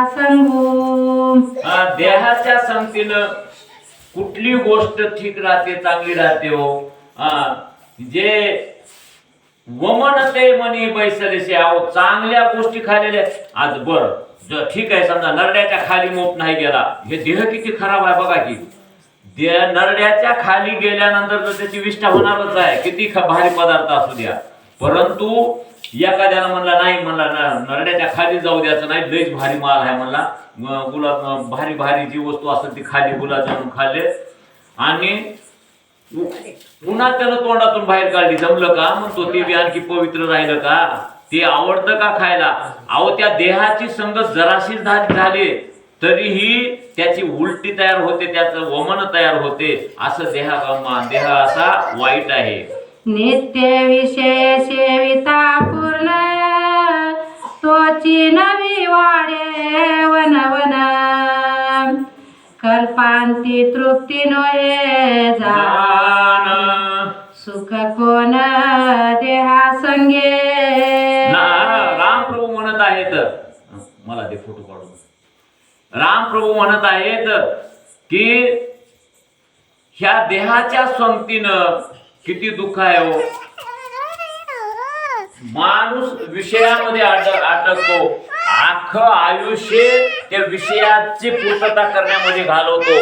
संगू. देहाच्या संगतीनं कुठली गोष्ट ठीक राहते, चांगली राहते हो. जे वमनते मनी बैसलेसे, अहो चांगल्या गोष्टी खाल्लेल्या आज बर ठीक आहे. समजा नरड्याच्या खाली मोप नाही गेला, हे देह किती खराब आहे बघा की. नरड्याच्या खाली गेल्यानंतर तर त्याची विष्ठा होणारच आहे, किती भारी पदार्थ असू द्या. परंतु एखाद्याला म्हणला नाही, म्हणला नरड्याच्या खाली जाऊ द्यायचं नाही, लईच भारी माल आहे म्हणला, गुलाब भारी भारी जी वस्तू असेल ती खाली गुलाबजामुन खाल्ले आणि पुन्हा त्यानं तोंडातून बाहेर काढली. जमलं का म्हणतो ते बी आणखी पवित्र राहिलं का? ते आवडतं का खायला? अहो त्या देहाची संगत जराशी झाली तरीही त्याची उलटी तयार होते, त्याचं वमन तयार होते. असं देह असा वाईट आहे. नित्य विषय सेविता पूर्ण, तोची नवी वाडे वन वन. कल्पांती तृप्ती नोये जान, सुख कोण देहा संगे. रामप्रभू म्हणत आहेत, मला ते फोटो काढून. रामप्रभू म्हणत आहेत की ह्या देहाच्या संगतीनं किती दुःख आहे हो. माणूस विषयामध्ये अटकतो, अख्खं आयुष्य त्या विषयाची पूर्तता करण्यामध्ये घालवतो.